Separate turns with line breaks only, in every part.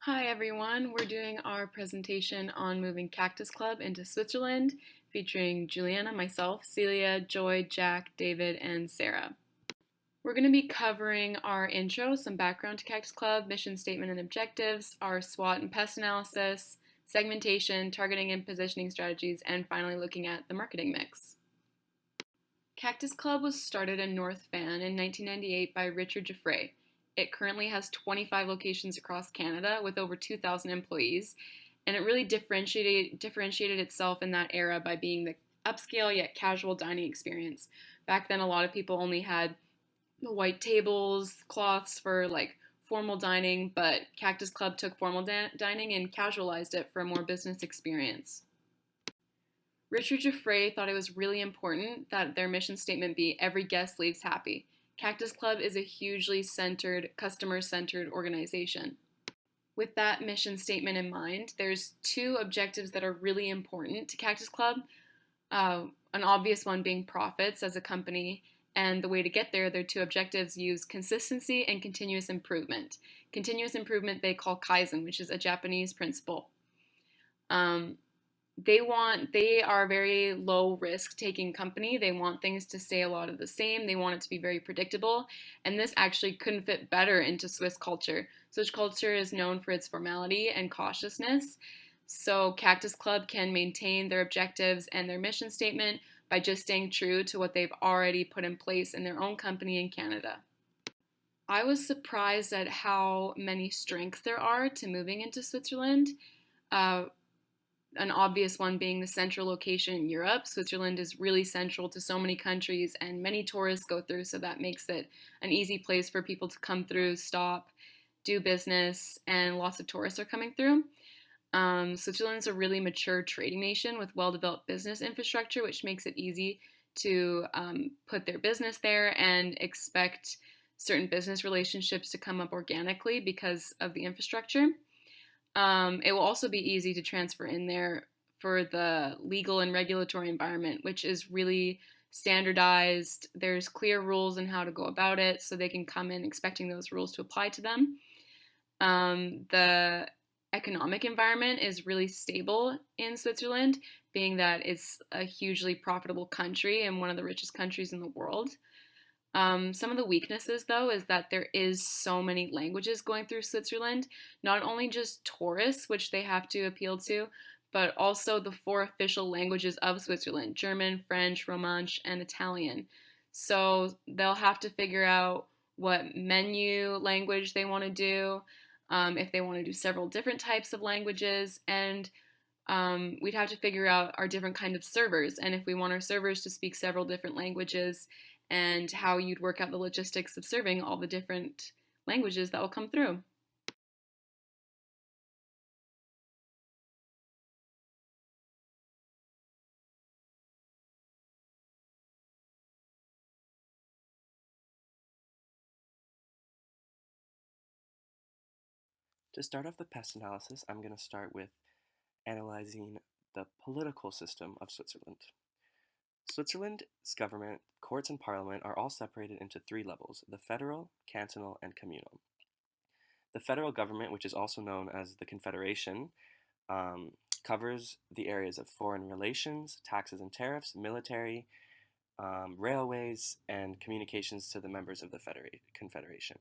Hi everyone, we're doing our presentation on moving Cactus Club into Switzerland, featuring Juliana, myself, Celia, Joy, Jack, David, and Sarah. We're going to be covering our intro, some background to Cactus Club, mission statement and objectives, our SWOT and pest analysis, segmentation, targeting and positioning strategies, and finally looking at the marketing mix. Cactus Club was started in North Van in 1998 by Richard Giffray. It currently has 25 locations across Canada with over 2,000 employees, and it really differentiated itself in that era by being the upscale yet casual dining experience. Back then, a lot of people only had the white tables, cloths for like formal dining, but Cactus Club took formal dining and casualized it for a more business experience. Richard Giffray thought it was really important that their mission statement be every guest leaves happy. Cactus Club is a hugely customer centered organization. With that mission statement in mind, there's two objectives that are really important to Cactus Club. An obvious one being profits as a company, and the way to get there, their two objectives use consistency and continuous improvement. Continuous improvement they call Kaizen, which is a Japanese principle. Um, they are a very low risk taking company. They want things to stay a lot of the same. They want it to be very predictable, and this actually couldn't fit better into Swiss culture. Swiss culture is known for its formality and cautiousness, so Cactus Club can maintain their objectives and their mission statement by just staying true to what they've already put in place in their own company in Canada. I was surprised at how many strengths there are to moving into Switzerland. Uh, an obvious one being the central location in Europe. Switzerland is really central to so many countries, and many tourists go through, so that makes it an easy place for people to come through, stop, do business, and lots of tourists are coming through. Switzerland is a really mature trading nation with well-developed business infrastructure, which makes it easy to put their business there and expect certain business relationships to come up organically because of the infrastructure. It will also be easy to transfer in there for the legal and regulatory environment, which is really standardized. There's clear rules on how to go about it, so they can come in expecting those rules to apply to them. The economic environment is really stable in Switzerland, being that it's a hugely profitable country and one of the richest countries in the world. Some of the weaknesses, though, is that there is so many languages going through Switzerland, not only just tourists, which they have to appeal to, but also the four official languages of Switzerland: German, French, Romansh, and Italian. So they'll have to figure out what menu language they want to do, if they want to do several different types of languages, and we'd have to figure out our different kind of servers, and if we want our servers to speak several different languages, and how you'd work out the logistics of serving all the different languages that will come through.
To start off the pest analysis, I'm going to start with analyzing the political system of Switzerland. Switzerland's government, courts, and parliament are all separated into three levels: the federal, cantonal, and communal. The federal government, which is also known as the Confederation, um, covers the areas of foreign relations, taxes and tariffs, military, railways, and communications to the members of the Confederation.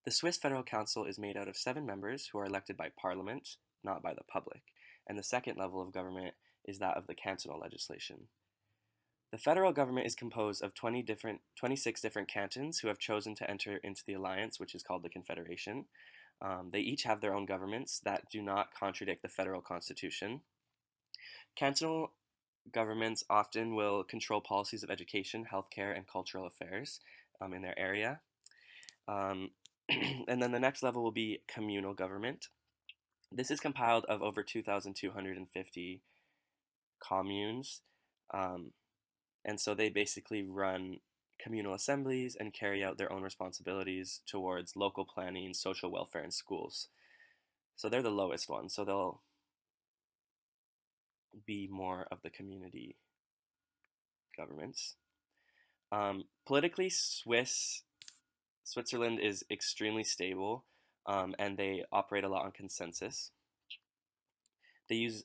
The Swiss Federal Council is made out of 7 members who are elected by parliament, not by the public, and the second level of government is that of the cantonal legislation. The federal government is composed of 26 different cantons who have chosen to enter into the alliance, which is called the Confederation. They each have their own governments that do not contradict the federal constitution. Cantonal governments often will control policies of education, healthcare, and cultural affairs in their area. Um, and then the next level will be communal government. This is compiled of over 2,250 communes, um, and so they basically run communal assemblies and carry out their own responsibilities towards local planning, social welfare, and schools. So they're the lowest ones, so they'll be more of the community governments. Politically, Switzerland is extremely stable. and they operate a lot on consensus. They use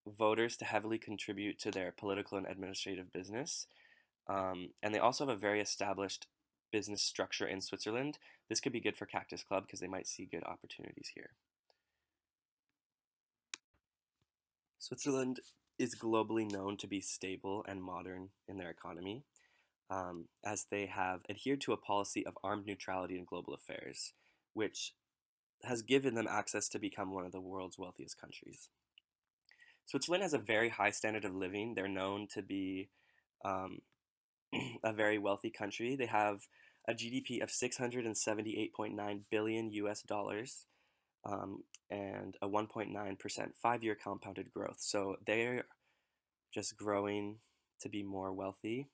voters to heavily contribute to their political and administrative business. And they also have a very established business structure in Switzerland. This could be good for Cactus Club because they might see good opportunities here. Switzerland is globally known to be stable and modern in their economy, as they have adhered to a policy of armed neutrality in global affairs, which has given them access to become one of the world's wealthiest countries. Switzerland has a very high standard of living. They're known to be um, a very wealthy country. They have a GDP of 678.9 billion US dollars, and a 1.9% 5-year compounded growth. So they're just growing to be more wealthy.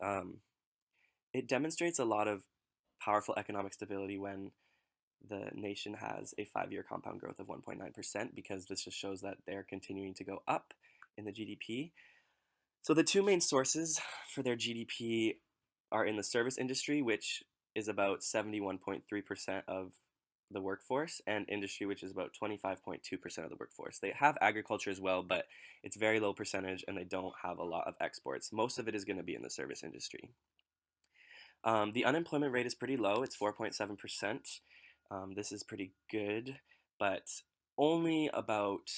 Um, it demonstrates a lot of powerful economic stability when the nation has a 5-year compound growth of 1.9%, because this just shows that they're continuing to go up in the GDP. So the two main sources for their GDP are in the service industry, which is about 71.3% of the workforce, and industry, which is about 25.2% of the workforce. They have agriculture as well, but it's very low percentage and they don't have a lot of exports. Most of it is going to be in the service industry. The unemployment rate is pretty low, it's 4.7%. This is pretty good, but only about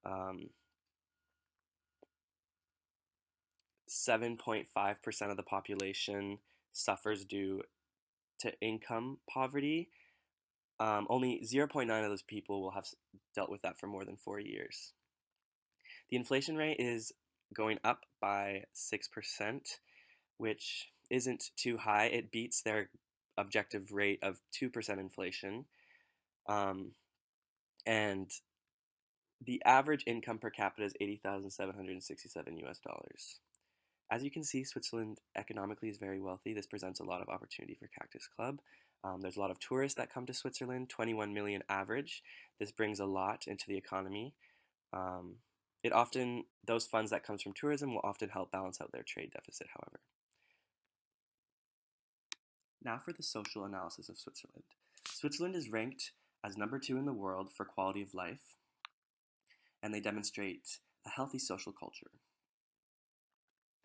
7.5% of the population suffers due to income poverty. Only 0.9 of those people will have dealt with that for more than 4 years. The inflation rate is going up by 6%, which isn't too high. It beats their objective rate of 2% inflation. Um, and the average income per capita is 80,767 US dollars. As you can see, Switzerland economically is very wealthy. This presents a lot of opportunity for Cactus Club. There's a lot of tourists that come to Switzerland, 21 million average. This brings a lot into the economy. Um, those funds that comes from tourism will often help balance out their trade deficit, however. Now for the social analysis of Switzerland. Switzerland is ranked as number 2 in the world for quality of life, and they demonstrate a healthy social culture.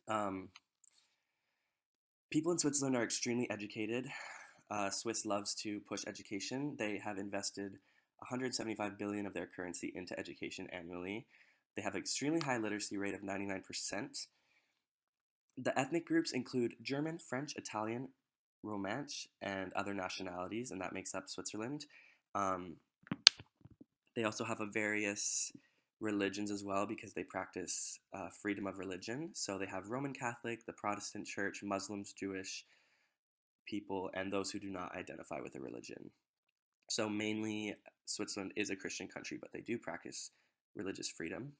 Um, People in Switzerland are extremely educated. Swiss loves to push education. They have invested 175 billion of their currency into education annually. They have an extremely high literacy rate of 99%. The ethnic groups include German, French, Italian, Romansh, and other nationalities, and that makes up Switzerland. Um, they also have a various religions as well, because they practice freedom of religion. So they have Roman Catholic, the Protestant Church, Muslims, Jewish people, and those who do not identify with a religion. So mainly Switzerland is a Christian country, but they do practice religious freedom.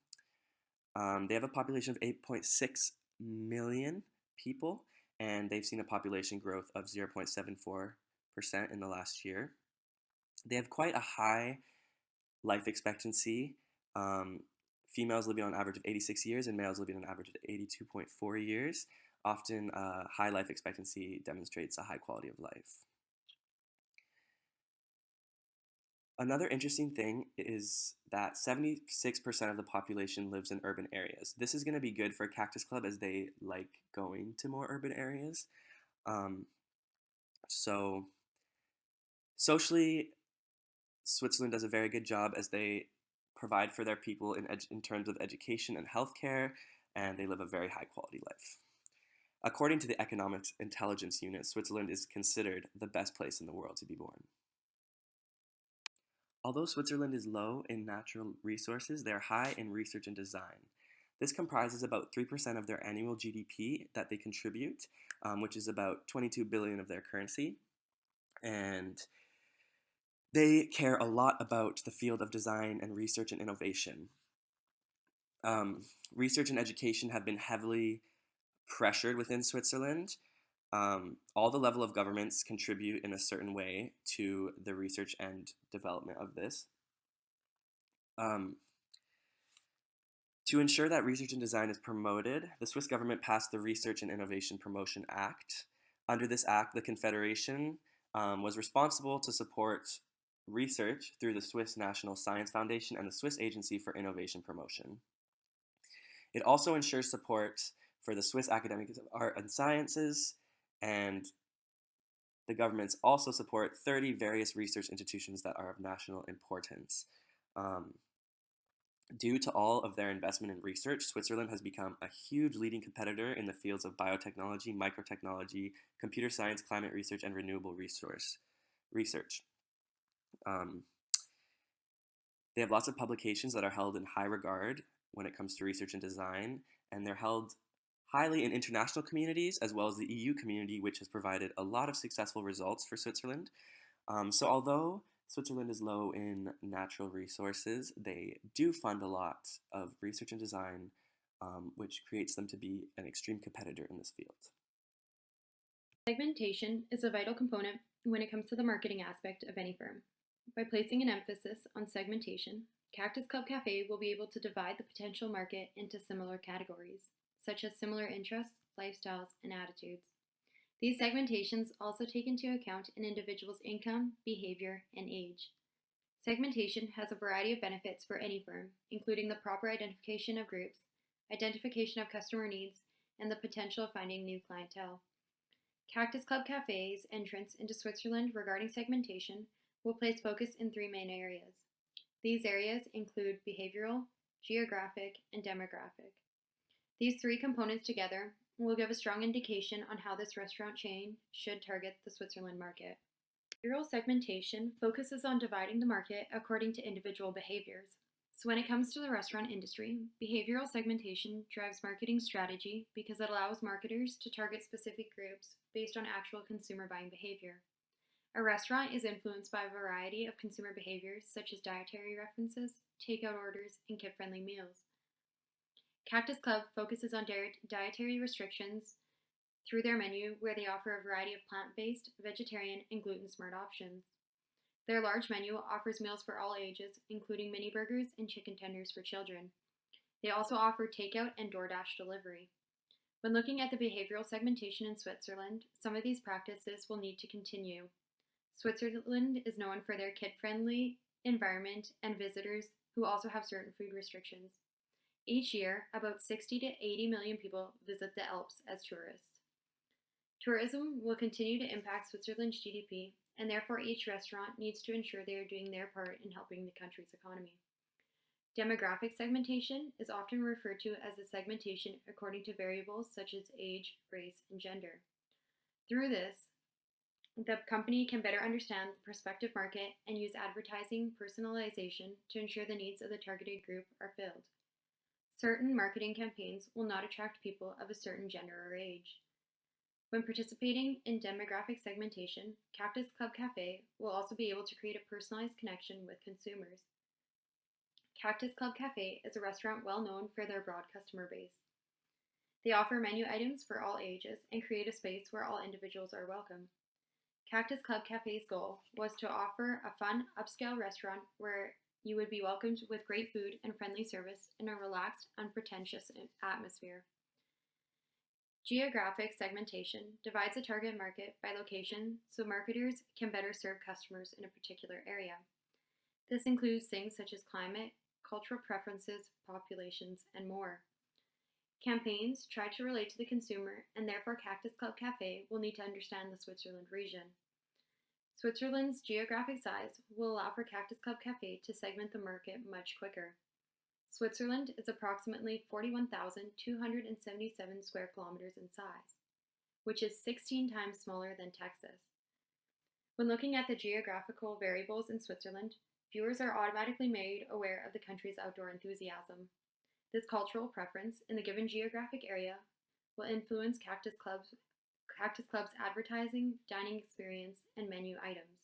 They have a population of 8.6 million people, and they've seen a population growth of 0.74% in the last year. They have quite a high life expectancy. Females living on average of 86 years and males living on average of 82.4 years. Often, high life expectancy demonstrates a high quality of life. Another interesting thing is that 76% of the population lives in urban areas. This is going to be good for Cactus Club as they like going to more urban areas. Um, so, socially, Switzerland does a very good job as they provide for their people in terms of education and healthcare, and they live a very high quality life. According to the Economics Intelligence Unit, Switzerland is considered the best place in the world to be born. Although Switzerland is low in natural resources, they are high in research and design. This comprises about 3% of their annual GDP that they contribute, which is about 22 billion of their currency. And they care a lot about the field of design and research and innovation. Research and education have been heavily pressured within Switzerland. All the level of governments contribute in a certain way to the research and development of this. To ensure that research and design is promoted, the Swiss government passed the Research and Innovation Promotion Act. Under this act, the Confederation was responsible to support research through the Swiss National Science Foundation and the Swiss Agency for Innovation Promotion. It also ensures support for the Swiss Academics of Art and Sciences, and the governments also support 30 various research institutions that are of national importance. Um, Due to all of their investment in research, Switzerland has become a huge leading competitor in the fields of biotechnology, microtechnology, computer science, climate research, and renewable resource research. Um, they have lots of publications that are held in high regard when it comes to research and design, and they're held highly in international communities as well as the EU community, which has provided a lot of successful results for Switzerland. So although Switzerland is low in natural resources, they do fund a lot of research and design, which creates them to be an extreme competitor in this field.
Segmentation is a vital component when it comes to the marketing aspect of any firm. By placing an emphasis on segmentation, Cactus Club Cafe will be able to divide the potential market into similar categories, such as similar interests, lifestyles, and attitudes. These segmentations also take into account an individual's income, behavior, and age. Segmentation has a variety of benefits for any firm, including the proper identification of groups, identification of customer needs, and the potential of finding new clientele. Cactus Club Cafe's entrance into Switzerland regarding segmentation will place focus in three main areas. These areas include behavioral, geographic, and demographic. These three components together will give a strong indication on how this restaurant chain should target the Switzerland market. Behavioral segmentation focuses on dividing the market according to individual behaviors. So when it comes to the restaurant industry, behavioral segmentation drives marketing strategy because it allows marketers to target specific groups based on actual consumer buying behavior. A restaurant is influenced by a variety of consumer behaviors such as dietary references, takeout orders, and kid-friendly meals. Cactus Club focuses on dietary restrictions through their menu, where they offer a variety of plant-based, vegetarian, and gluten-smart options. Their large menu offers meals for all ages, including mini burgers and chicken tenders for children. They also offer takeout and DoorDash delivery. When looking at the behavioral segmentation in Switzerland, some of these practices will need to continue. Switzerland is known for their kid-friendly environment and visitors who also have certain food restrictions. Each year, about 60 to 80 million people visit the Alps as tourists. Tourism will continue to impact Switzerland's GDP, and therefore each restaurant needs to ensure they are doing their part in helping the country's economy. Demographic segmentation is often referred to as the segmentation according to variables such as age, race, and gender. Through this, the company can better understand the prospective market and use advertising personalization to ensure the needs of the targeted group are filled. Certain marketing campaigns will not attract people of a certain gender or age. When participating in demographic segmentation, Cactus Club Cafe will also be able to create a personalized connection with consumers. Cactus Club Cafe is a restaurant well known for their broad customer base. They offer menu items for all ages and create a space where all individuals are welcome. Cactus Club Cafe's goal was to offer a fun, upscale restaurant where you would be welcomed with great food and friendly service in a relaxed, unpretentious atmosphere. Geographic segmentation divides a target market by location so marketers can better serve customers in a particular area. This includes things such as climate, cultural preferences, populations, and more. Campaigns try to relate to the consumer, and therefore Cactus Club Cafe will need to understand the Switzerland region. Switzerland's geographic size will allow for Cactus Club Cafe to segment the market much quicker. Switzerland is approximately 41,277 square kilometers in size, which is 16 times smaller than Texas. When looking at the geographical variables in Switzerland, viewers are automatically made aware of the country's outdoor enthusiasm. This cultural preference in the given geographic area will influence Cactus Club's advertising, dining experience, and menu items.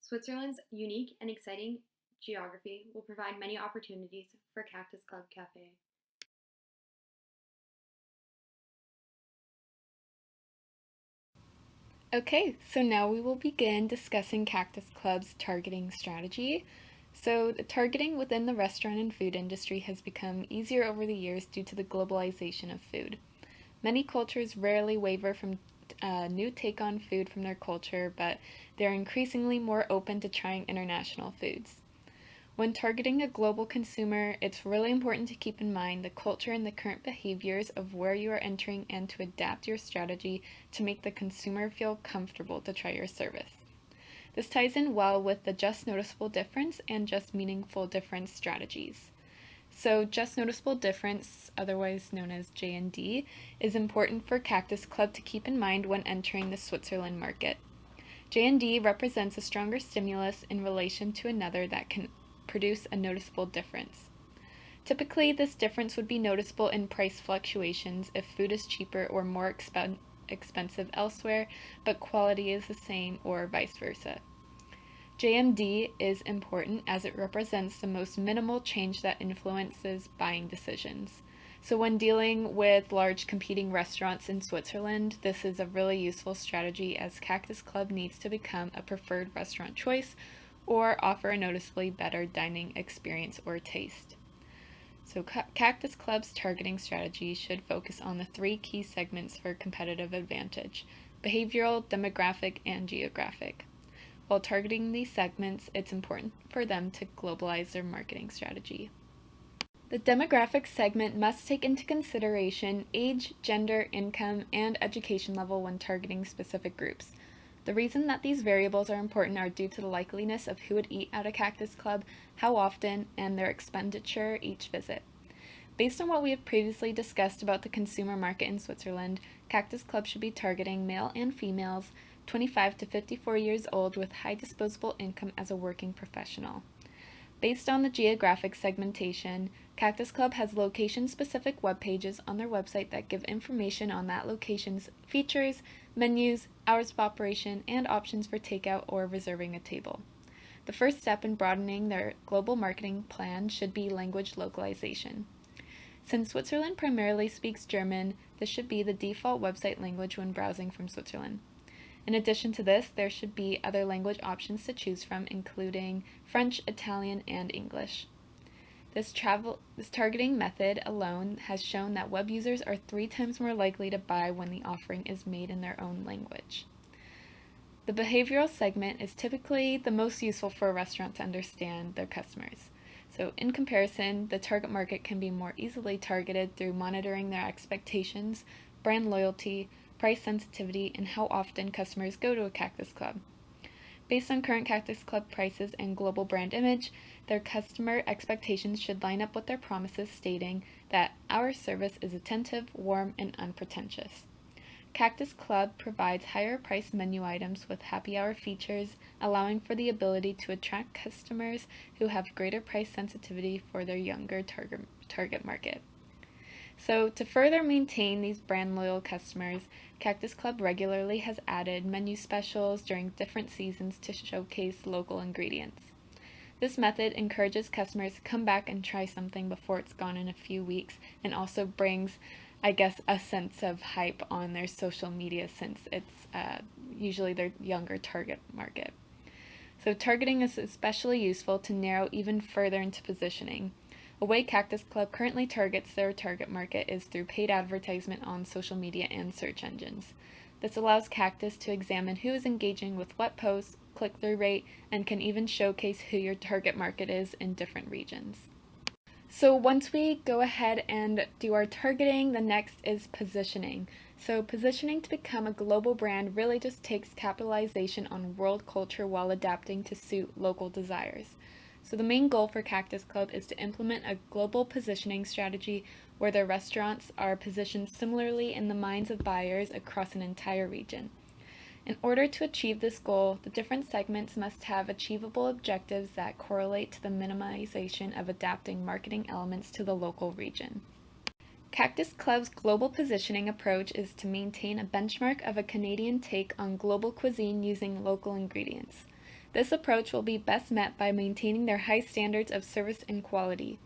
Switzerland's unique and exciting geography will provide many opportunities for Cactus Club Cafe.
Okay, so now we will begin discussing Cactus Club's targeting strategy. So, the targeting within the restaurant and food industry has become easier over the years due to the globalization of food. Many cultures rarely waver from
new take on food from their culture, but they're increasingly more open to trying international foods. When targeting a global consumer, it's really important to keep in mind the culture and the current behaviors of where you are entering and to adapt your strategy to make the consumer feel comfortable to try your service. This ties in well with the just noticeable difference and just meaningful difference strategies. So, just noticeable difference, otherwise known as J&D, is important for Cactus Club to keep in mind when entering the Switzerland market. J&D represents a stronger stimulus in relation to another that can produce a noticeable difference. Typically, this difference would be noticeable in price fluctuations if food is cheaper or more expensive elsewhere, but quality is the same, or vice versa. JMD is important as it represents the most minimal change that influences buying decisions. So when dealing with large competing restaurants in Switzerland, this is a really useful strategy as Cactus Club needs to become a preferred restaurant choice or offer a noticeably better dining experience or taste. So Cactus Club's targeting strategy should focus on the three key segments for competitive advantage: behavioral, demographic, and geographic. While targeting these segments, it's important for them to globalize their marketing strategy. The demographic segment must take into consideration age, gender, income, and education level when targeting specific groups. The reason that these variables are important are due to the likeliness of who would eat at a Cactus Club, how often, and their expenditure each visit. Based on what we have previously discussed about the consumer market in Switzerland, Cactus Club should be targeting male and females 25 to 54 years old with high disposable income as a working professional. Based on the geographic segmentation, Cactus Club has location-specific web pages on their website that give information on that location's features, menus, hours of operation, and options for takeout or reserving a table. The first step in broadening their global marketing plan should be language localization. Since Switzerland primarily speaks German, this should be the default website language when browsing from Switzerland. In addition to this, there should be other language options to choose from, including French, Italian, and English. This targeting method alone has shown that web users are 3 times more likely to buy when the offering is made in their own language. The behavioral segment is typically the most useful for a restaurant to understand their customers. So in comparison, the target market can be more easily targeted through monitoring their expectations, brand loyalty, price sensitivity, and how often customers go to a Cactus Club. Based on current Cactus Club prices and global brand image, their customer expectations should line up with their promises stating that our service is attentive, warm, and unpretentious. Cactus Club provides higher priced menu items with happy hour features, allowing for the ability to attract customers who have greater price sensitivity for their younger target market. So to further maintain these brand loyal customers, Cactus Club regularly has added menu specials during different seasons to showcase local ingredients. This method encourages customers to come back and try something before it's gone in a few weeks, and also brings, I guess, a sense of hype on their social media since it's usually their younger target market. So targeting is especially useful to narrow even further into positioning. A way Cactus Club currently targets their target market is through paid advertisement on social media and search engines. This allows Cactus to examine who is engaging with what posts, click-through rate, and can even showcase who your target market is in different regions. So once we go ahead and do our targeting, the next is positioning. So positioning to become a global brand really just takes capitalization on world culture while adapting to suit local desires. So the main goal for Cactus Club is to implement a global positioning strategy where their restaurants are positioned similarly in the minds of buyers across an entire region. In order to achieve this goal, the different segments must have achievable objectives that correlate to the minimization of adapting marketing elements to the local region. Cactus Club's global positioning approach is to maintain a benchmark of a Canadian take on global cuisine using local ingredients. This approach will be best met by maintaining their high standards of service and quality.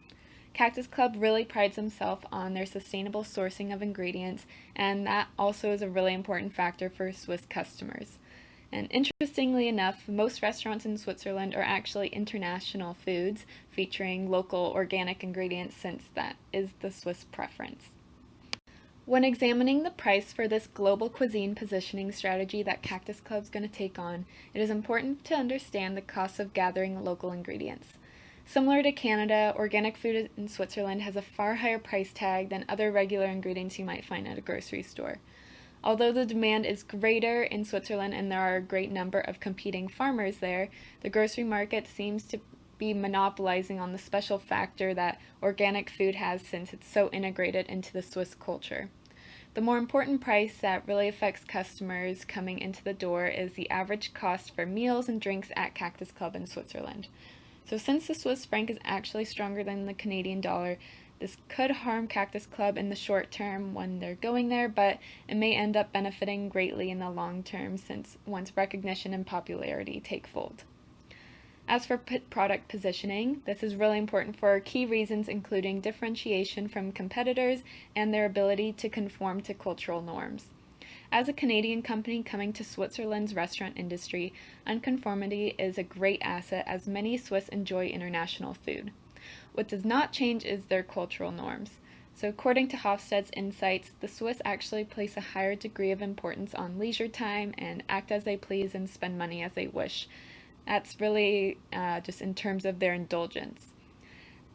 Cactus Club really prides themselves on their sustainable sourcing of ingredients, and that also is a really important factor for Swiss customers. And interestingly enough, most restaurants in Switzerland are actually international foods featuring local organic ingredients, since that is the Swiss preference. When examining the price for this global cuisine positioning strategy that Cactus Club is going to take on, it is important to understand the cost of gathering local ingredients. Similar to Canada, organic food in Switzerland has a far higher price tag than other regular ingredients you might find at a grocery store. Although the demand is greater in Switzerland and there are a great number of competing farmers there, the grocery market seems to be monopolizing on the special factor that organic food has since it's so integrated into the Swiss culture. The more important price that really affects customers coming into the door is the average cost for meals and drinks at Cactus Club in Switzerland. So since the Swiss franc is actually stronger than the Canadian dollar, this could harm Cactus Club in the short term when they're going there, but it may end up benefiting greatly in the long term since once recognition and popularity take fold. As for product positioning, this is really important for key reasons including differentiation from competitors and their ability to conform to cultural norms. As a Canadian company coming to Switzerland's restaurant industry, unconformity is a great asset as many Swiss enjoy international food. What does not change is their cultural norms. So according to Hofstede's insights, the Swiss actually place a higher degree of importance on leisure time and act as they please and spend money as they wish. That's really just in terms of their indulgence.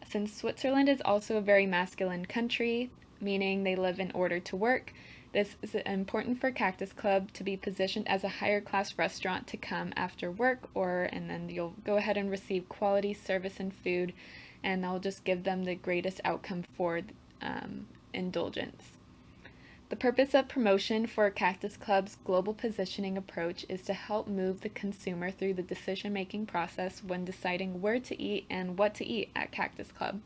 Since Switzerland is also a very masculine country, meaning they live in order to work, this is important for Cactus Club to be positioned as a higher class restaurant to come after work and then you'll go ahead and receive quality service and food and they'll just give them the greatest outcome for indulgence. The purpose of promotion for Cactus Club's global positioning approach is to help move the consumer through the decision-making process when deciding where to eat and what to eat at Cactus Club.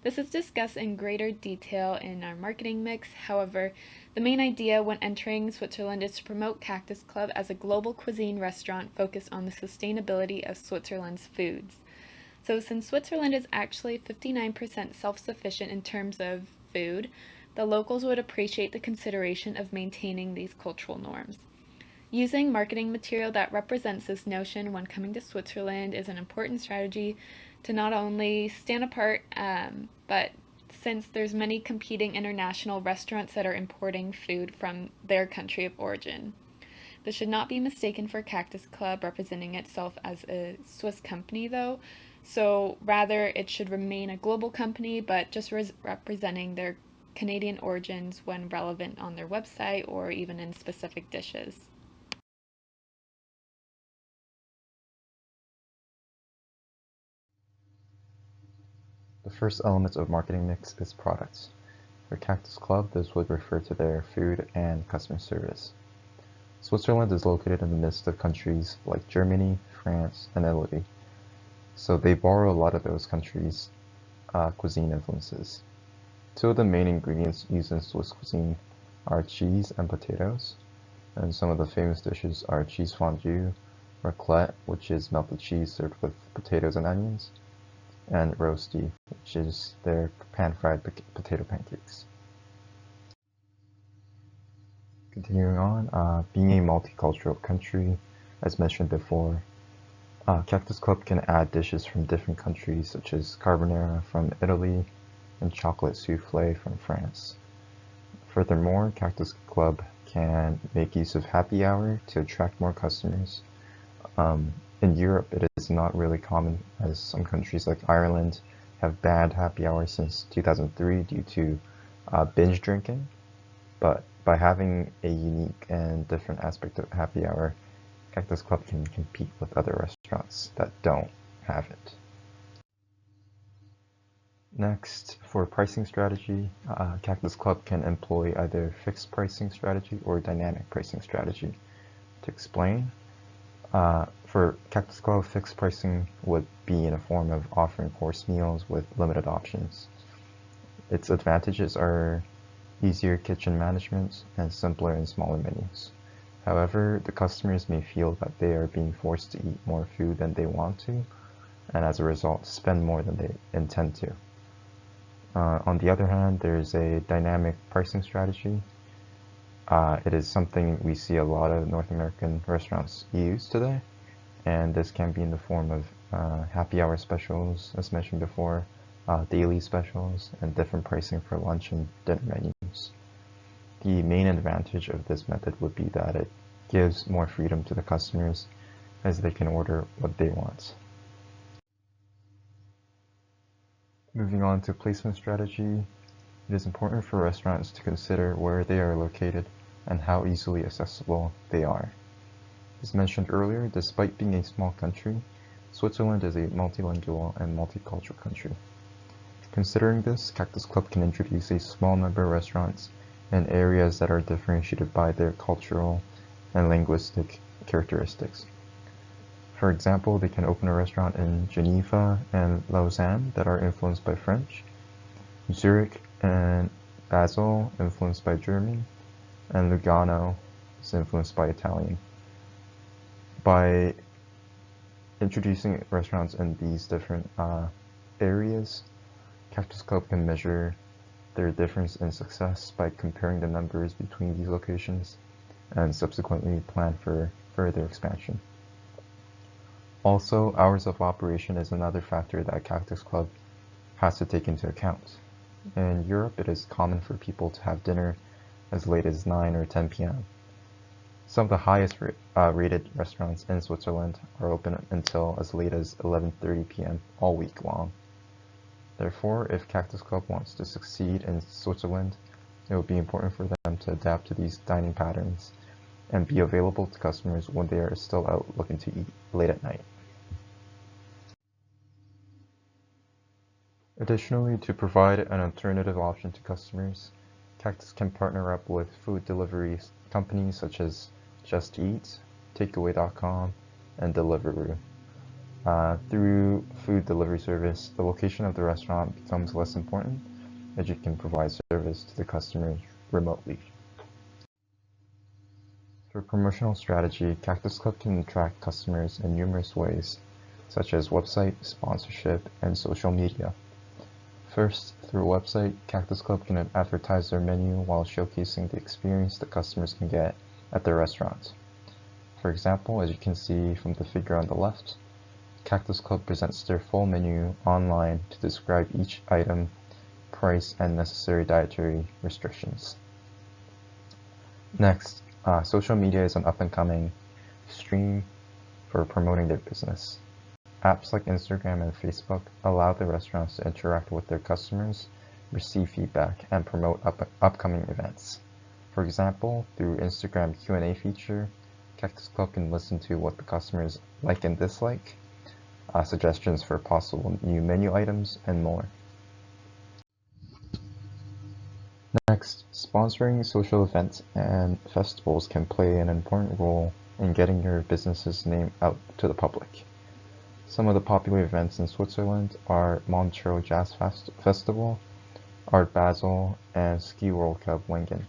This is discussed in greater detail in our marketing mix. However, the main idea when entering Switzerland is to promote Cactus Club as a global cuisine restaurant focused on the sustainability of Switzerland's foods. So since Switzerland is actually 59% self-sufficient in terms of food, the locals would appreciate the consideration of maintaining these cultural norms. Using marketing material that represents this notion when coming to Switzerland is an important strategy to not only stand apart, but since there's many competing international restaurants that are importing food from their country of origin. This should not be mistaken for Cactus Club representing itself as a Swiss company though, so rather it should remain a global company but just representing their Canadian origins when relevant on their website or even in specific dishes.
The first element of marketing mix is products. For Cactus Club, this would refer to their food and customer service. Switzerland is located in the midst of countries like Germany, France, and Italy, so they borrow a lot of those countries' cuisine influences. Two of the main ingredients used in Swiss cuisine are cheese and potatoes, and some of the famous dishes are cheese fondue, raclette, which is melted cheese served with potatoes and onions, and roasty, which is their pan-fried potato pancakes. Continuing on, being a multicultural country, as mentioned before, Cactus Club can add dishes from different countries such as carbonara from Italy and chocolate souffle from France. Furthermore, Cactus Club can make use of happy hour to attract more customers. In Europe, it is not really common as some countries like Ireland have banned happy hour since 2003 due to binge drinking. But by having a unique and different aspect of happy hour, Cactus Club can compete with other restaurants that don't have it. Next, for pricing strategy, Cactus Club can employ either fixed pricing strategy or dynamic pricing strategy. To explain, for Cactus Club, fixed pricing would be in a form of offering course meals with limited options. Its advantages are easier kitchen management and simpler and smaller menus. However, the customers may feel that they are being forced to eat more food than they want to, and as a result, spend more than they intend to. On the other hand, there's a dynamic pricing strategy. It is something we see a lot of North American restaurants use today, and this can be in the form of happy hour specials, as mentioned before, daily specials, and different pricing for lunch and dinner menus. The main advantage of this method would be that it gives more freedom to the customers as they can order what they want. Moving on to placement strategy, it is important for restaurants to consider where they are located and how easily accessible they are. As mentioned earlier, despite being a small country, Switzerland is a multilingual and multicultural country. Considering this, Cactus Club can introduce a small number of restaurants in areas that are differentiated by their cultural and linguistic characteristics. For example, they can open a restaurant in Geneva and Lausanne that are influenced by French, Zurich and Basel influenced by German, and Lugano is influenced by Italian. By introducing restaurants in these different areas, Cactus Club can measure their difference in success by comparing the numbers between these locations and subsequently plan for further expansion. Also, hours of operation is another factor that Cactus Club has to take into account. In Europe, it is common for people to have dinner as late as 9 or 10 p.m. Some of the highest rated restaurants in Switzerland are open until as late as 11:30 p.m. all week long. Therefore, if Cactus Club wants to succeed in Switzerland, it will be important for them to adapt to these dining patterns and be available to customers when they are still out looking to eat late at night. Additionally, to provide an alternative option to customers, Cactus can partner up with food delivery companies such as Just Eat, Takeaway.com, and Deliveroo. Through food delivery service, the location of the restaurant becomes less important as you can provide service to the customers remotely. For promotional strategy, Cactus Club can attract customers in numerous ways, such as website, sponsorship, and social media. First, through a website, Cactus Club can advertise their menu while showcasing the experience the customers can get at their restaurant. For example, as you can see from the figure on the left, Cactus Club presents their full menu online to describe each item, price, and necessary dietary restrictions. Next, social media is an up-and-coming stream for promoting their business. Apps like Instagram and Facebook allow the restaurants to interact with their customers, receive feedback, and promote upcoming events. For example, through Instagram Q&A feature, Cactus Club can listen to what the customers like and dislike, suggestions for possible new menu items, and more. Next, sponsoring social events and festivals can play an important role in getting your business's name out to the public. Some of the popular events in Switzerland are Montreux Jazz Festival, Art Basel, and Ski World Cup Wengen.